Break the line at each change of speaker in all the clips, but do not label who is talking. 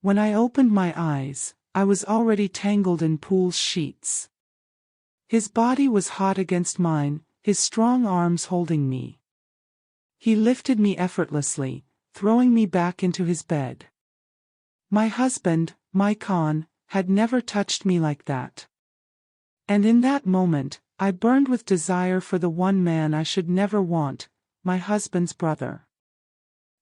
When I opened my eyes, I was already tangled in Pool's sheets. His body was hot against mine, his strong arms holding me. He lifted me effortlessly, throwing me back into his bed. My husband, my Khan, had never touched me like that. And in that moment, I burned with desire for the one man I should never want, my husband's brother.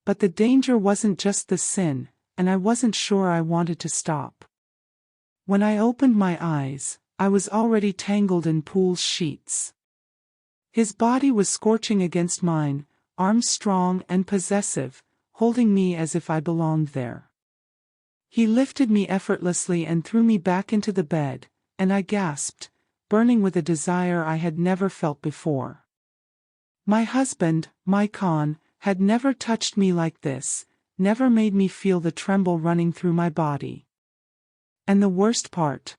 But the danger wasn't just the sin, and I wasn't sure I wanted to stop. When I opened my eyes, I was already tangled in Pool's sheets. His body was scorching against mine, arms strong and possessive, holding me as if I belonged there. He lifted me effortlessly and threw me back into the bed, and I gasped, burning with a desire I had never felt before. My husband, my Khan, had never touched me like this, never made me feel the tremble running through my body. And the worst part?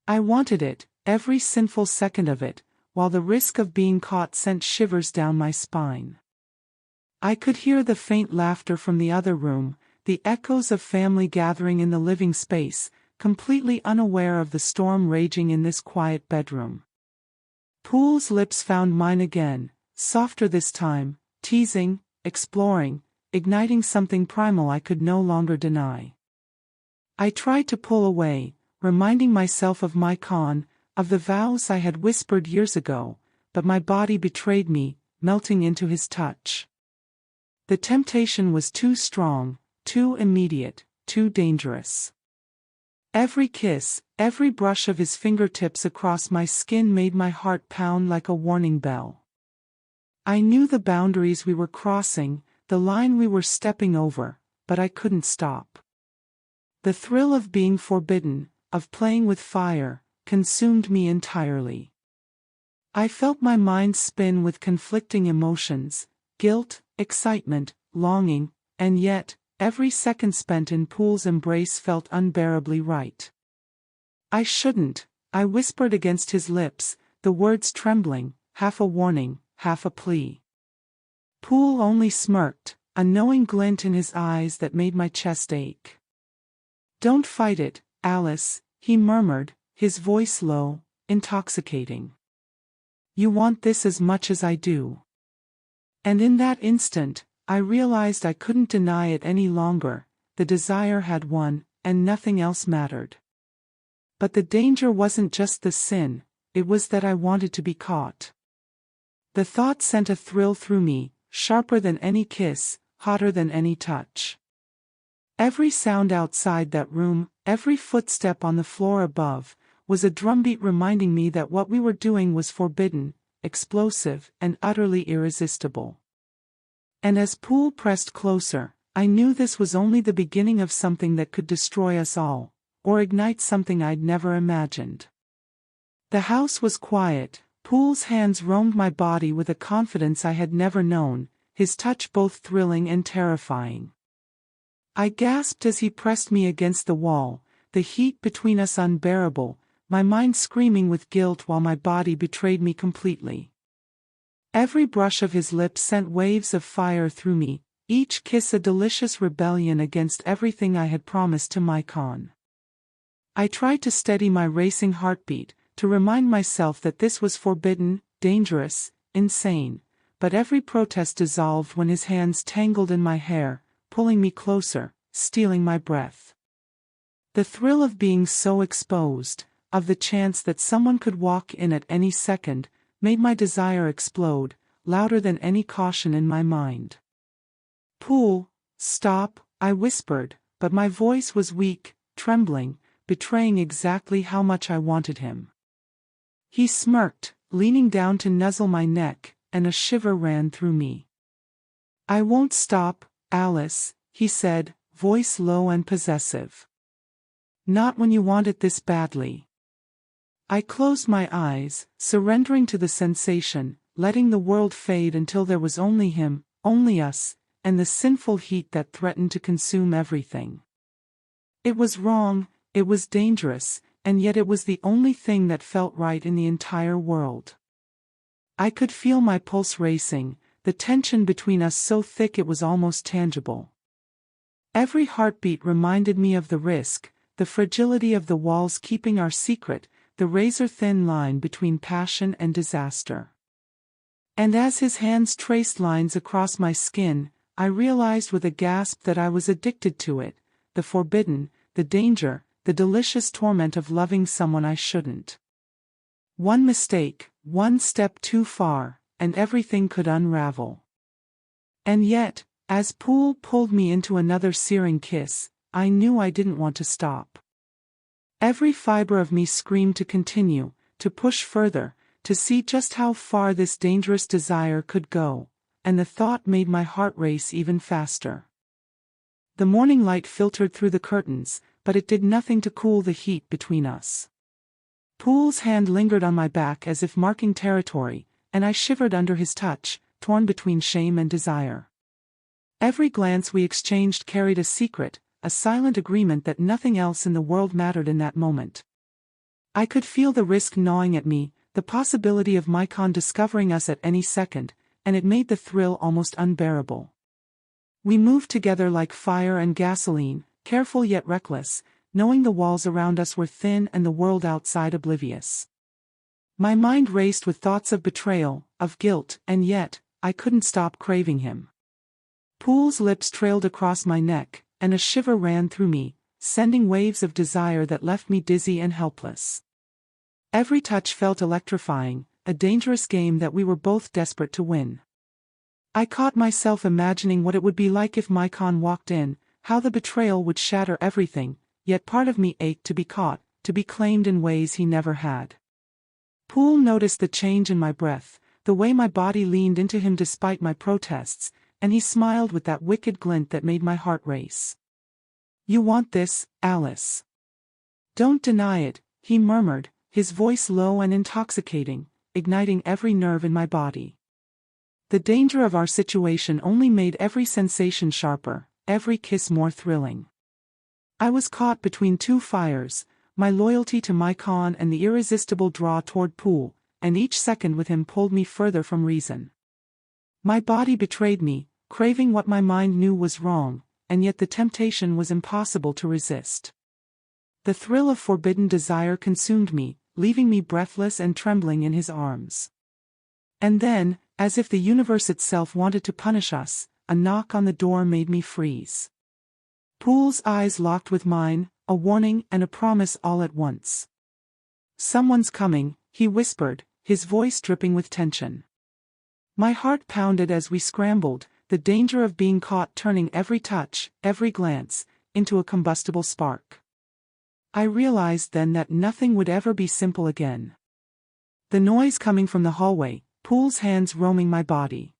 I wanted it, every sinful second of it, while the risk of being caught sent shivers down my spine. I could hear the faint laughter from the other room, the echoes of family gathering in the living space, completely unaware of the storm raging in this quiet bedroom. Pool's lips found mine again, softer this time, teasing, exploring, igniting something primal I could no longer deny. I tried to pull away, reminding myself of my Khan, of the vows I had whispered years ago, but my body betrayed me, melting into his touch. The temptation was too strong, too immediate, too dangerous. Every kiss, every brush of his fingertips across my skin made my heart pound like a warning bell. I knew the boundaries we were crossing, the line we were stepping over, but I couldn't stop. The thrill of being forbidden, of playing with fire, consumed me entirely. I felt my mind spin with conflicting emotions, guilt, excitement, longing, and yet, every second spent in Pool's embrace felt unbearably right. I shouldn't, I whispered against his lips, the words trembling, half a warning, half a plea. Pool only smirked, a knowing glint in his eyes that made my chest ache. "Don't fight it, Alice," he murmured, his voice low, intoxicating. "You want this as much as I do." And in that instant, I realized I couldn't deny it any longer, the desire had won, and nothing else mattered. But the danger wasn't just the sin, it was that I wanted to be caught. The thought sent a thrill through me, sharper than any kiss, hotter than any touch. Every sound outside that room, every footstep on the floor above, was a drumbeat reminding me that what we were doing was forbidden, explosive, and utterly irresistible. And as Pool pressed closer, I knew this was only the beginning of something that could destroy us all, or ignite something I'd never imagined. The house was quiet. Pool's hands roamed my body with a confidence I had never known, his touch both thrilling and terrifying. I gasped as he pressed me against the wall, the heat between us unbearable, my mind screaming with guilt while my body betrayed me completely. Every brush of his lips sent waves of fire through me, each kiss a delicious rebellion against everything I had promised to my Khan. I tried to steady my racing heartbeat, to remind myself that this was forbidden, dangerous, insane, but every protest dissolved when his hands tangled in my hair, pulling me closer, stealing my breath. The thrill of being so exposed, of the chance that someone could walk in at any second, made my desire explode, louder than any caution in my mind. "Pool, stop," I whispered, but my voice was weak, trembling, betraying exactly how much I wanted him. He smirked, leaning down to nuzzle my neck, and a shiver ran through me. "I won't stop, Alice," he said, voice low and possessive. "Not when you want it this badly." I closed my eyes, surrendering to the sensation, letting the world fade until there was only him, only us, and the sinful heat that threatened to consume everything. It was wrong, it was dangerous, and yet it was the only thing that felt right in the entire world. I could feel my pulse racing, the tension between us so thick it was almost tangible. Every heartbeat reminded me of the risk, the fragility of the walls keeping our secret, the razor-thin line between passion and disaster. And as his hands traced lines across my skin, I realized with a gasp that I was addicted to it, the forbidden, the danger, the delicious torment of loving someone I shouldn't. One mistake, one step too far, and everything could unravel. And yet, as Poole pulled me into another searing kiss, I knew I didn't want to stop. Every fiber of me screamed to continue, to push further, to see just how far this dangerous desire could go, and the thought made my heart race even faster. The morning light filtered through the curtains, but it did nothing to cool the heat between us. Poole's hand lingered on my back as if marking territory, and I shivered under his touch, torn between shame and desire. Every glance we exchanged carried a secret, a silent agreement that nothing else in the world mattered in that moment. I could feel the risk gnawing at me, the possibility of Maikon discovering us at any second, and it made the thrill almost unbearable. We moved together like fire and gasoline, careful yet reckless, knowing the walls around us were thin and the world outside oblivious. My mind raced with thoughts of betrayal, of guilt, and yet, I couldn't stop craving him. Poole's lips trailed across my neck, and a shiver ran through me, sending waves of desire that left me dizzy and helpless. Every touch felt electrifying, a dangerous game that we were both desperate to win. I caught myself imagining what it would be like if Maikon walked in, how the betrayal would shatter everything, yet part of me ached to be caught, to be claimed in ways he never had. Poole noticed the change in my breath, the way my body leaned into him despite my protests, and he smiled with that wicked glint that made my heart race. "You want this, Alice. Don't deny it," he murmured, his voice low and intoxicating, igniting every nerve in my body. The danger of our situation only made every sensation sharper, every kiss more thrilling. I was caught between two fires, my loyalty to Maikon and the irresistible draw toward Poole, and each second with him pulled me further from reason. My body betrayed me, craving what my mind knew was wrong, and yet the temptation was impossible to resist. The thrill of forbidden desire consumed me, leaving me breathless and trembling in his arms. And then, as if the universe itself wanted to punish us, a knock on the door made me freeze. Poole's eyes locked with mine, a warning and a promise all at once. "Someone's coming," he whispered, his voice dripping with tension. My heart pounded as we scrambled, the danger of being caught turning every touch, every glance, into a combustible spark. I realized then that nothing would ever be simple again. The noise coming from the hallway, Poole's hands roaming my body.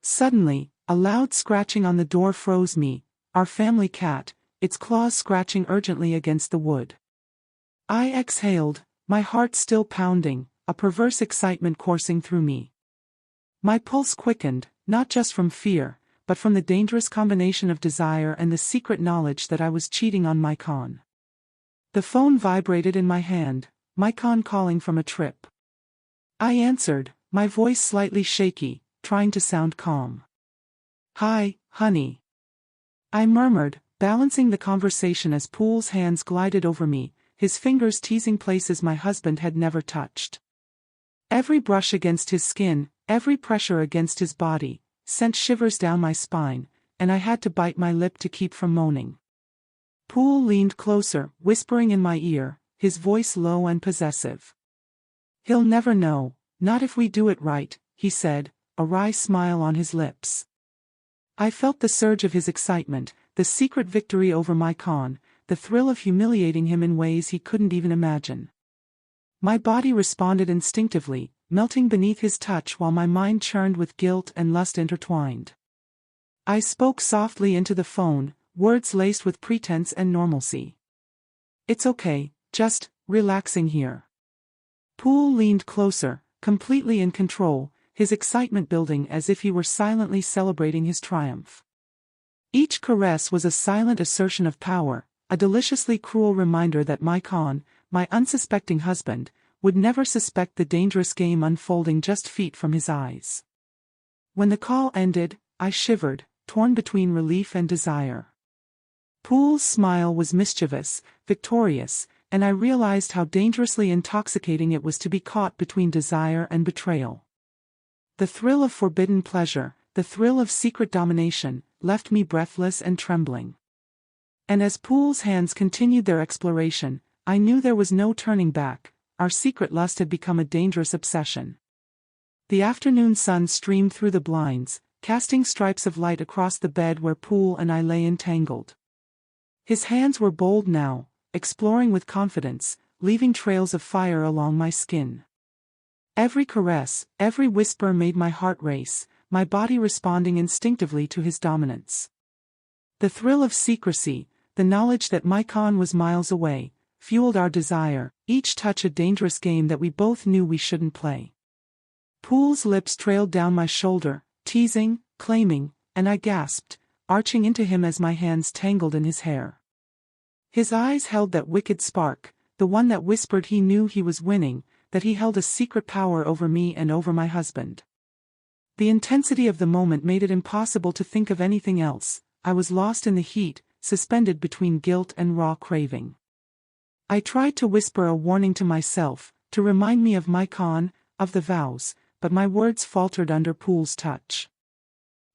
Suddenly, a loud scratching on the door froze me, our family cat, its claws scratching urgently against the wood. I exhaled, my heart still pounding, a perverse excitement coursing through me. My pulse quickened, not just from fear, but from the dangerous combination of desire and the secret knowledge that I was cheating on Maikon. The phone vibrated in my hand, Maikon calling from a trip. I answered, my voice slightly shaky, trying to sound calm. "Hi, honey," I murmured, balancing the conversation as Poole's hands glided over me, his fingers teasing places my husband had never touched. Every brush against his skin, every pressure against his body, sent shivers down my spine, and I had to bite my lip to keep from moaning. Poole leaned closer, whispering in my ear, his voice low and possessive. "He'll never know, not if we do it right," he said, a wry smile on his lips. I felt the surge of his excitement, the secret victory over Maikon, the thrill of humiliating him in ways he couldn't even imagine. My body responded instinctively, melting beneath his touch while my mind churned with guilt and lust intertwined. I spoke softly into the phone, words laced with pretense and normalcy. "It's okay, just relaxing here." Poole leaned closer, completely in control, his excitement building as if he were silently celebrating his triumph. Each caress was a silent assertion of power, a deliciously cruel reminder that Maikon, my unsuspecting husband, would never suspect the dangerous game unfolding just feet from his eyes. When the call ended, I shivered, torn between relief and desire. Poole's smile was mischievous, victorious, and I realized how dangerously intoxicating it was to be caught between desire and betrayal. The thrill of forbidden pleasure, the thrill of secret domination, left me breathless and trembling. And as Poole's hands continued their exploration, I knew there was no turning back. Our secret lust had become a dangerous obsession. The afternoon sun streamed through the blinds, casting stripes of light across the bed where Poole and I lay entangled. His hands were bold now, exploring with confidence, leaving trails of fire along my skin. Every caress, every whisper made my heart race, my body responding instinctively to his dominance. The thrill of secrecy, the knowledge that my Khan was miles away, fueled our desire, each touch a dangerous game that we both knew we shouldn't play. Poole's lips trailed down my shoulder, teasing, claiming, and I gasped, arching into him as my hands tangled in his hair. His eyes held that wicked spark, the one that whispered he knew he was winning, that he held a secret power over me and over my husband. The intensity of the moment made it impossible to think of anything else. I was lost in the heat, suspended between guilt and raw craving. I tried to whisper a warning to myself, to remind me of my Khan, of the vows, but my words faltered under Poole's touch.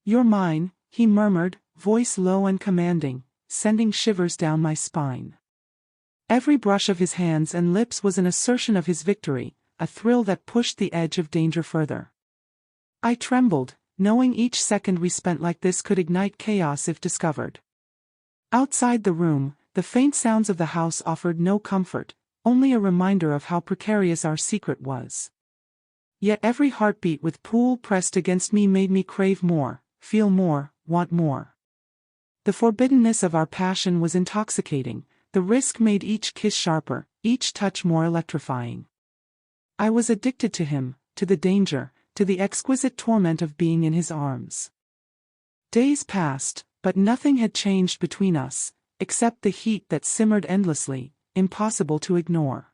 "You're mine," he murmured, voice low and commanding, sending shivers down my spine. Every brush of his hands and lips was an assertion of his victory, a thrill that pushed the edge of danger further. I trembled, knowing each second we spent like this could ignite chaos if discovered. Outside the room, the faint sounds of the house offered no comfort, only a reminder of how precarious our secret was. Yet every heartbeat with Poole pressed against me made me crave more, feel more, want more. The forbiddenness of our passion was intoxicating, the risk made each kiss sharper, each touch more electrifying. I was addicted to him, to the danger, to the exquisite torment of being in his arms. Days passed, but nothing had changed between us, except the heat that simmered endlessly, impossible to ignore.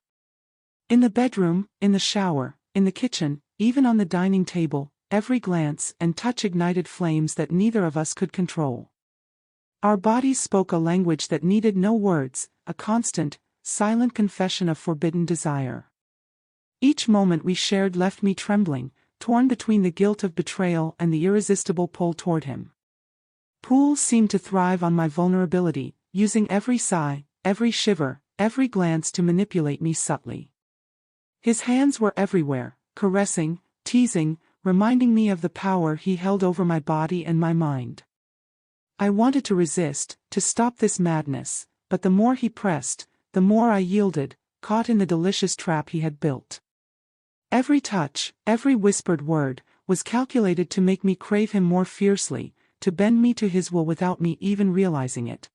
In the bedroom, in the shower, in the kitchen, even on the dining table, every glance and touch ignited flames that neither of us could control. Our bodies spoke a language that needed no words, a constant, silent confession of forbidden desire. Each moment we shared left me trembling, torn between the guilt of betrayal and the irresistible pull toward him. Poole seemed to thrive on my vulnerability, using every sigh, every shiver, every glance to manipulate me subtly. His hands were everywhere, caressing, teasing, reminding me of the power he held over my body and my mind. I wanted to resist, to stop this madness, but the more he pressed, the more I yielded, caught in the delicious trap he had built. Every touch, every whispered word, was calculated to make me crave him more fiercely, to bend me to his will without me even realizing it.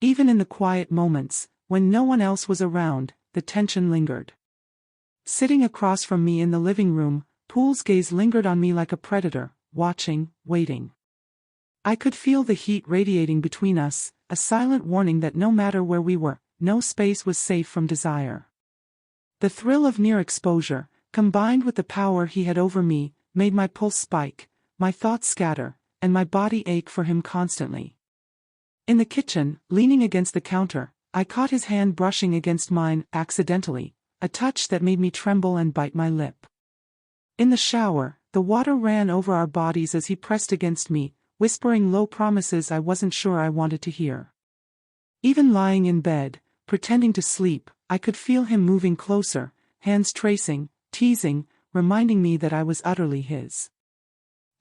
Even in the quiet moments, when no one else was around, the tension lingered. Sitting across from me in the living room, Poole's gaze lingered on me like a predator, watching, waiting. I could feel the heat radiating between us, a silent warning that no matter where we were, no space was safe from desire. The thrill of near exposure, combined with the power he had over me, made my pulse spike, my thoughts scatter, and my body ache for him constantly. In the kitchen, leaning against the counter, I caught his hand brushing against mine, accidentally, a touch that made me tremble and bite my lip. In the shower, the water ran over our bodies as he pressed against me, whispering low promises I wasn't sure I wanted to hear. Even lying in bed, pretending to sleep, I could feel him moving closer, hands tracing, teasing, reminding me that I was utterly his.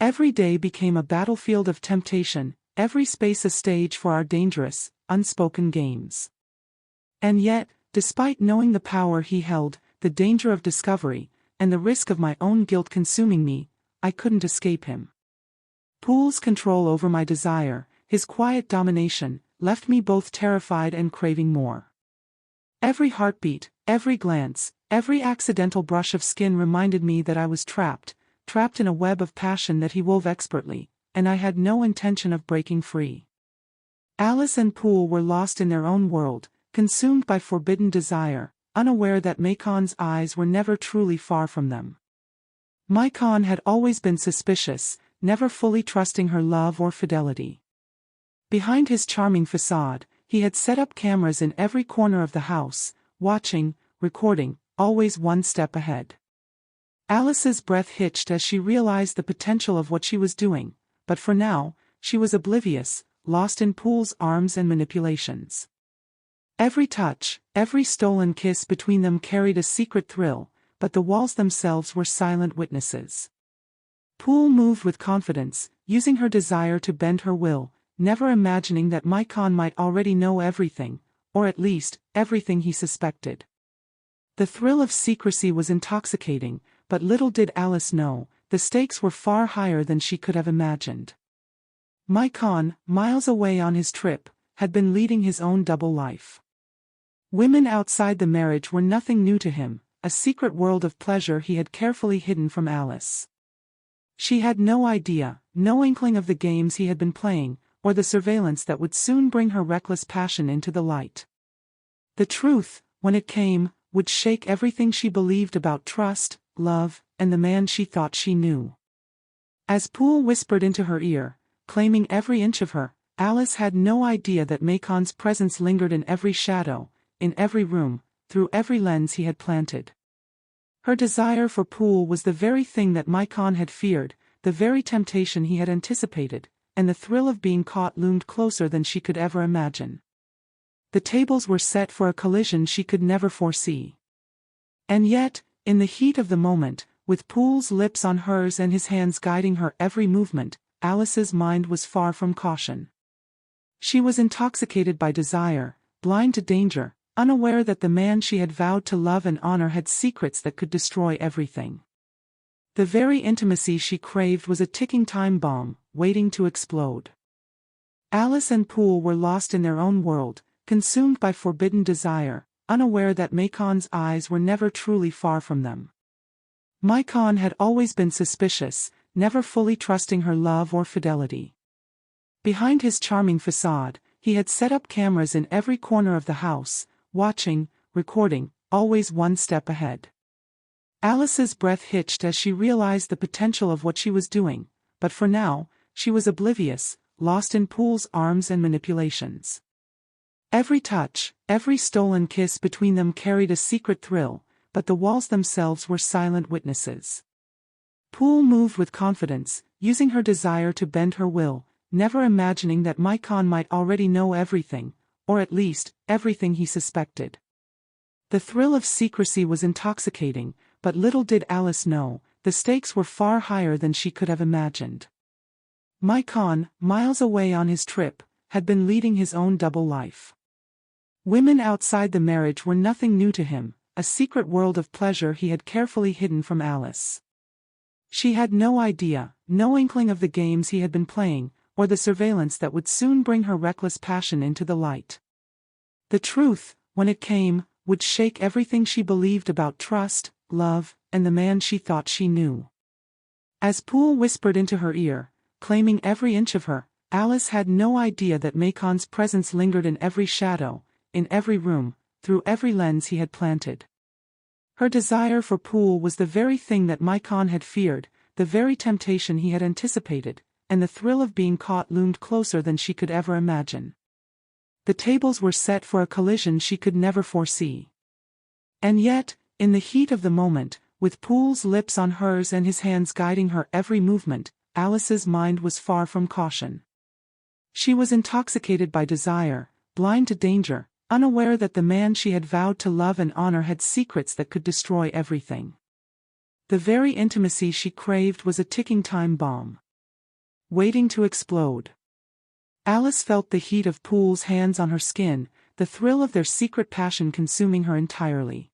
Every day became a battlefield of temptation, every space a stage for our dangerous, unspoken games. And yet, despite knowing the power he held, the danger of discovery, and the risk of my own guilt consuming me, I couldn't escape him. Poole's control over my desire, his quiet domination, left me both terrified and craving more. Every heartbeat, every glance, every accidental brush of skin reminded me that I was trapped in a web of passion that he wove expertly, and I had no intention of breaking free. Alice and Poole were lost in their own world, consumed by forbidden desire, unaware that Makon's eyes were never truly far from them. Makon had always been suspicious, never fully trusting her love or fidelity. Behind his charming facade, he had set up cameras in every corner of the house, watching, recording, always one step ahead. Alice's breath hitched as she realized the potential of what she was doing, but for now, she was oblivious, lost in Poole's arms and manipulations. Every touch, every stolen kiss between them carried a secret thrill, but the walls themselves were silent witnesses. Poole moved with confidence, using her desire to bend her will, never imagining that Mycon might already know everything, or at least, everything he suspected. The thrill of secrecy was intoxicating, but little did Alice know, the stakes were far higher than she could have imagined. Mycon, miles away on his trip, had been leading his own double life. Women outside the marriage were nothing new to him, a secret world of pleasure he had carefully hidden from Alice. She had no idea, no inkling of the games he had been playing, or the surveillance that would soon bring her reckless passion into the light. The truth, when it came, would shake everything she believed about trust, love, and the man she thought she knew. As Poole whispered into her ear, claiming every inch of her, Alice had no idea that Mycon's presence lingered in every shadow, in every room, through every lens he had planted. Her desire for Poole was the very thing that Mycon had feared, the very temptation he had anticipated, and the thrill of being caught loomed closer than she could ever imagine. The tables were set for a collision she could never foresee. And yet, in the heat of the moment, with Poole's lips on hers and his hands guiding her every movement, Alice's mind was far from caution. She was intoxicated by desire, blind to danger, unaware that the man she had vowed to love and honor had secrets that could destroy everything. The very intimacy she craved was a ticking time bomb, waiting to explode. Alice and Poole were lost in their own world, consumed by forbidden desire, unaware that Mycon's eyes were never truly far from them. Mycon had always been suspicious, never fully trusting her love or fidelity. Behind his charming facade, he had set up cameras in every corner of the house, watching, recording, always one step ahead. Alice's breath hitched as she realized the potential of what she was doing, but for now, she was oblivious, lost in Poole's arms and manipulations. Every touch, every stolen kiss between them carried a secret thrill, but the walls themselves were silent witnesses. Poole moved with confidence, using her desire to bend her will, never imagining that Mycon might already know everything, or at least, everything he suspected. The thrill of secrecy was intoxicating, but little did Alice know, the stakes were far higher than she could have imagined. Mycon, miles away on his trip, had been leading his own double life. Women outside the marriage were nothing new to him, a secret world of pleasure he had carefully hidden from Alice. She had no idea, no inkling of the games he had been playing, or the surveillance that would soon bring her reckless passion into the light. The truth, when it came, would shake everything she believed about trust, love, and the man she thought she knew. As Poole whispered into her ear, claiming every inch of her, Alice had no idea that Mycon's presence lingered in every shadow, in every room, through every lens he had planted. Her desire for Poole was the very thing that Mycon had feared, the very temptation he had anticipated, and the thrill of being caught loomed closer than she could ever imagine. The tables were set for a collision she could never foresee. And yet, in the heat of the moment, with Poole's lips on hers and his hands guiding her every movement, Alice's mind was far from caution. She was intoxicated by desire, blind to danger, unaware that the man she had vowed to love and honor had secrets that could destroy everything. The very intimacy she craved was a ticking time bomb, waiting to explode. Alice felt the heat of Poole's hands on her skin, the thrill of their secret passion consuming her entirely.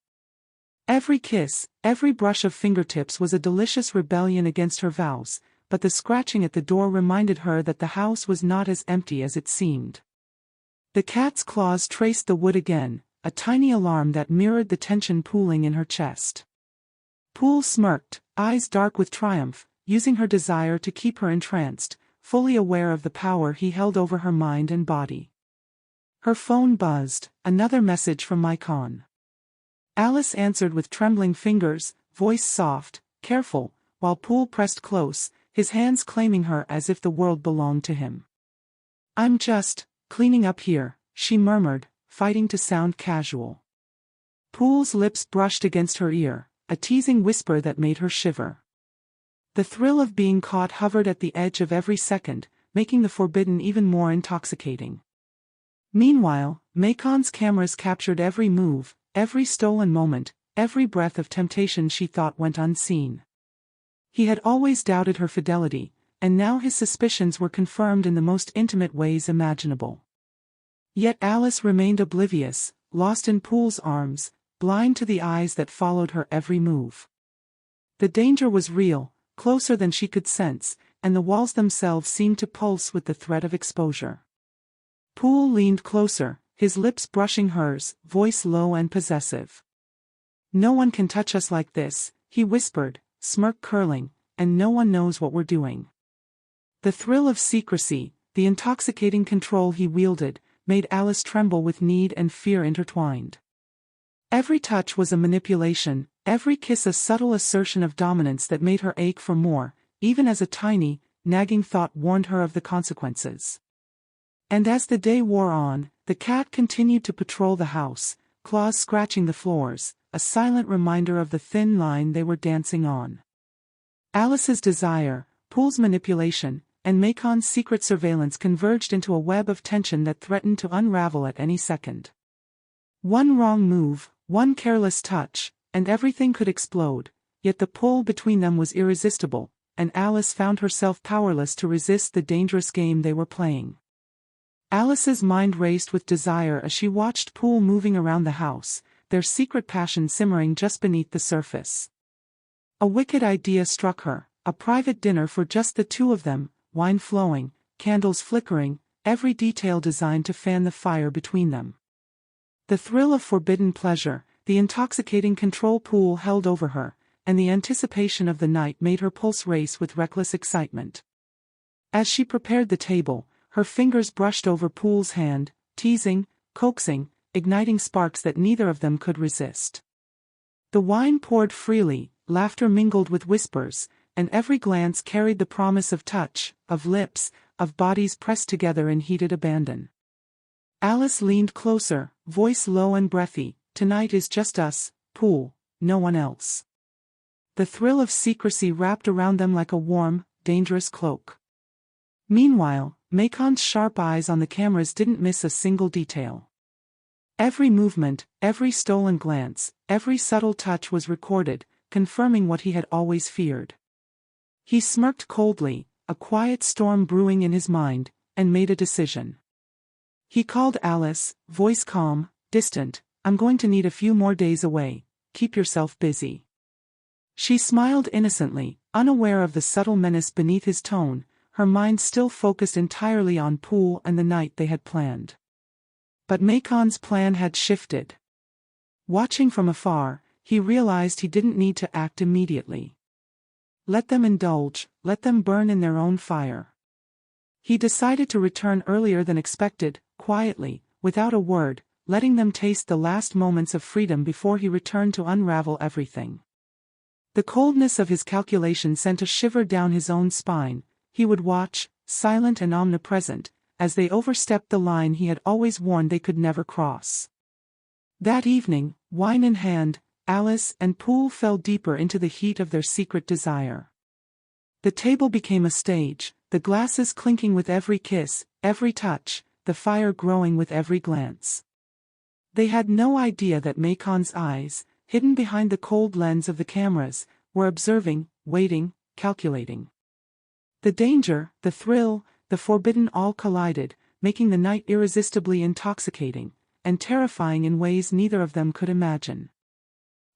Every kiss, every brush of fingertips was a delicious rebellion against her vows, but the scratching at the door reminded her that the house was not as empty as it seemed. The cat's claws traced the wood again, a tiny alarm that mirrored the tension pooling in her chest. Poole smirked, eyes dark with triumph, using her desire to keep her entranced, fully aware of the power he held over her mind and body. Her phone buzzed, another message from Mycon. Alice answered with trembling fingers, voice soft, careful, while Poole pressed close, his hands claiming her as if the world belonged to him. I'm just cleaning up here, she murmured, fighting to sound casual. Poole's lips brushed against her ear, a teasing whisper that made her shiver. The thrill of being caught hovered at the edge of every second, making the forbidden even more intoxicating. Meanwhile, Macon's cameras captured every move, every stolen moment, every breath of temptation she thought went unseen. He had always doubted her fidelity, and now his suspicions were confirmed in the most intimate ways imaginable. Yet Alice remained oblivious, lost in Poole's arms, blind to the eyes that followed her every move. The danger was real, closer than she could sense, and the walls themselves seemed to pulse with the threat of exposure. Poole leaned closer, his lips brushing hers, voice low and possessive. "No one can touch us like this," he whispered, smirk curling, "and no one knows what we're doing." The thrill of secrecy, the intoxicating control he wielded, made Alice tremble with need and fear intertwined. Every touch was a manipulation, every kiss a subtle assertion of dominance that made her ache for more, even as a tiny, nagging thought warned her of the consequences. And as the day wore on, the cat continued to patrol the house, claws scratching the floors, a silent reminder of the thin line they were dancing on. Alice's desire, Poole's manipulation, and Macon's secret surveillance converged into a web of tension that threatened to unravel at any second. One wrong move, one careless touch, and everything could explode, yet the pull between them was irresistible, and Alice found herself powerless to resist the dangerous game they were playing. Alice's mind raced with desire as she watched Poole moving around the house, their secret passion simmering just beneath the surface. A wicked idea struck her, a private dinner for just the two of them, wine flowing, candles flickering, every detail designed to fan the fire between them. The thrill of forbidden pleasure, the intoxicating control Poole held over her, and the anticipation of the night made her pulse race with reckless excitement. As she prepared the table, her fingers brushed over Poole's hand, teasing, coaxing, igniting sparks that neither of them could resist. The wine poured freely, laughter mingled with whispers, and every glance carried the promise of touch, of lips, of bodies pressed together in heated abandon. Alice leaned closer, voice low and breathy, "Tonight is just us, Poole, no one else." The thrill of secrecy wrapped around them like a warm, dangerous cloak. Meanwhile, Macon's sharp eyes on the cameras didn't miss a single detail. Every movement, every stolen glance, every subtle touch was recorded, confirming what he had always feared. He smirked coldly, a quiet storm brewing in his mind, and made a decision. He called Alice, voice calm, distant, "I'm going to need a few more days away, keep yourself busy." She smiled innocently, unaware of the subtle menace beneath his tone, her mind still focused entirely on Poole and the night they had planned. But Macon's plan had shifted. Watching from afar, he realized he didn't need to act immediately. Let them indulge, let them burn in their own fire. He decided to return earlier than expected, quietly, without a word, letting them taste the last moments of freedom before he returned to unravel everything. The coldness of his calculation sent a shiver down his own spine. He would watch, silent and omnipresent, as they overstepped the line he had always warned they could never cross. That evening, wine in hand, Alice and Poole fell deeper into the heat of their secret desire. The table became a stage, the glasses clinking with every kiss, every touch, the fire growing with every glance. They had no idea that Macon's eyes, hidden behind the cold lens of the cameras, were observing, waiting, calculating. The danger, the thrill, the forbidden all collided, making the night irresistibly intoxicating, and terrifying in ways neither of them could imagine.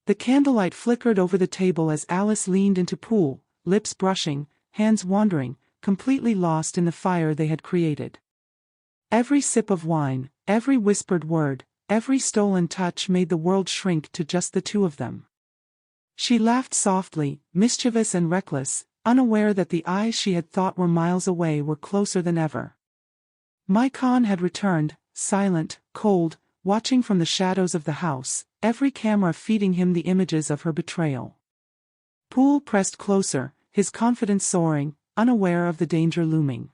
The candlelight flickered over the table as Alice leaned into Poole, lips brushing, hands wandering, completely lost in the fire they had created. Every sip of wine, every whispered word, every stolen touch made the world shrink to just the two of them. She laughed softly, mischievous and reckless, unaware that the eyes she had thought were miles away were closer than ever. Macon had returned, silent, cold, watching from the shadows of the house, every camera feeding him the images of her betrayal. Poole pressed closer, his confidence soaring, unaware of the danger looming.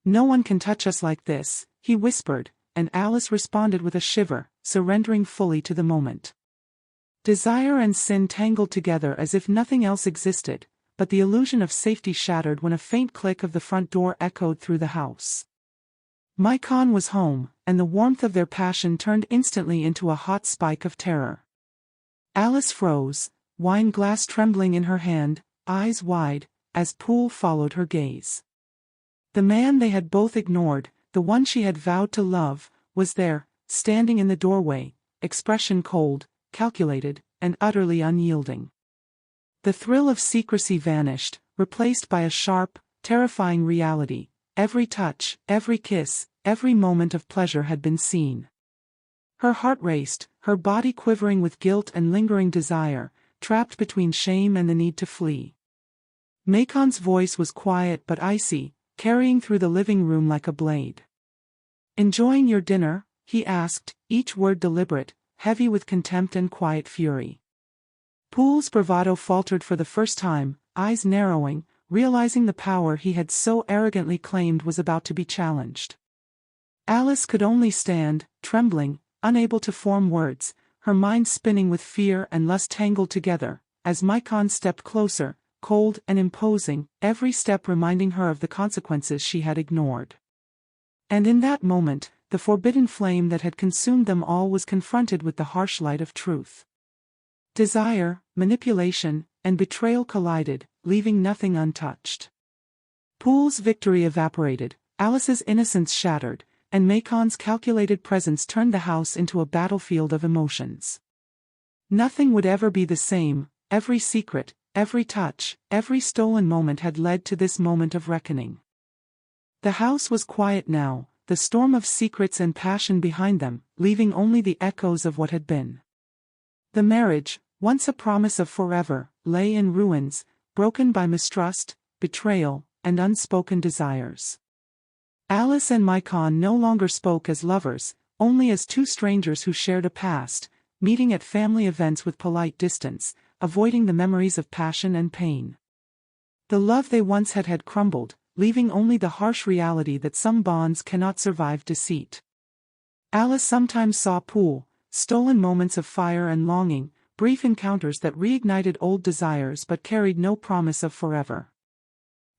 "No one can touch us like this," he whispered, and Alice responded with a shiver, surrendering fully to the moment. Desire and sin tangled together as if nothing else existed, but the illusion of safety shattered when a faint click of the front door echoed through the house. Maikon was home, and the warmth of their passion turned instantly into a hot spike of terror. Alice froze, wine glass trembling in her hand, eyes wide, as Poole followed her gaze. The man they had both ignored, the one she had vowed to love, was there, standing in the doorway, expression cold, calculated, and utterly unyielding. The thrill of secrecy vanished, replaced by a sharp, terrifying reality. Every touch, every kiss, every moment of pleasure had been seen. Her heart raced, her body quivering with guilt and lingering desire, trapped between shame and the need to flee. Makon's voice was quiet but icy, carrying through the living room like a blade. "Enjoying your dinner?" he asked, each word deliberate, heavy with contempt and quiet fury. Poole's bravado faltered for the first time, eyes narrowing, realizing the power he had so arrogantly claimed was about to be challenged. Alice could only stand, trembling, unable to form words, her mind spinning with fear and lust tangled together, as Maikon stepped closer, cold and imposing, every step reminding her of the consequences she had ignored. And in that moment, the forbidden flame that had consumed them all was confronted with the harsh light of truth. Desire, manipulation, and betrayal collided, leaving nothing untouched. Poole's victory evaporated, Alice's innocence shattered, and Makon's calculated presence turned the house into a battlefield of emotions. Nothing would ever be the same. Every secret, every touch, every stolen moment had led to this moment of reckoning. The house was quiet now, the storm of secrets and passion behind them, leaving only the echoes of what had been. The marriage, once a promise of forever, lay in ruins, broken by mistrust, betrayal, and unspoken desires. Alice and Maikon no longer spoke as lovers, only as two strangers who shared a past, meeting at family events with polite distance, avoiding the memories of passion and pain. The love they once had crumbled, leaving only the harsh reality that some bonds cannot survive deceit. Alice sometimes saw Poole, stolen moments of fire and longing, brief encounters that reignited old desires but carried no promise of forever.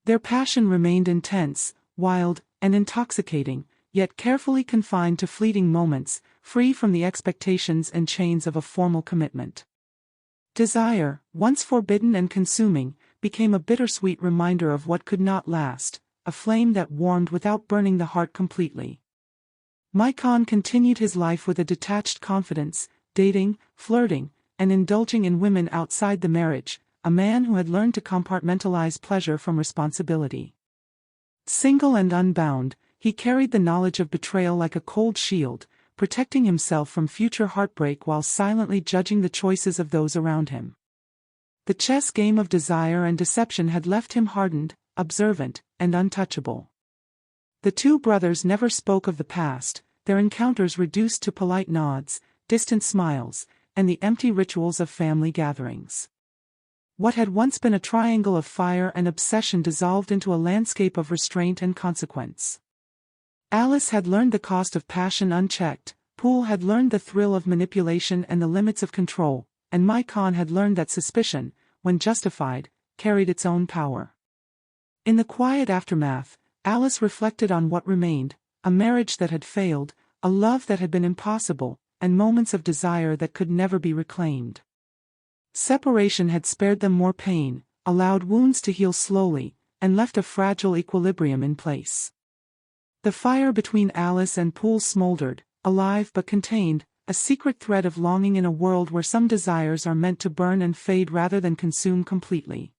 Their passion remained intense, wild, and intoxicating, yet carefully confined to fleeting moments, free from the expectations and chains of a formal commitment. Desire, once forbidden and consuming, became a bittersweet reminder of what could not last, a flame that warmed without burning the heart completely. Maikon continued his life with a detached confidence, dating, flirting, and indulging in women outside the marriage, a man who had learned to compartmentalize pleasure from responsibility. Single and unbound, he carried the knowledge of betrayal like a cold shield, protecting himself from future heartbreak while silently judging the choices of those around him. The chess game of desire and deception had left him hardened, observant, and untouchable. The two brothers never spoke of the past, their encounters reduced to polite nods, distant smiles, and the empty rituals of family gatherings. What had once been a triangle of fire and obsession dissolved into a landscape of restraint and consequence. Alice had learned the cost of passion unchecked, Poole had learned the thrill of manipulation and the limits of control, and Maikon had learned that suspicion, when justified, carried its own power. In the quiet aftermath, Alice reflected on what remained, a marriage that had failed, a love that had been impossible, and moments of desire that could never be reclaimed. Separation had spared them more pain, allowed wounds to heal slowly, and left a fragile equilibrium in place. The fire between Alice and Poole smoldered, alive but contained, a secret thread of longing in a world where some desires are meant to burn and fade rather than consume completely.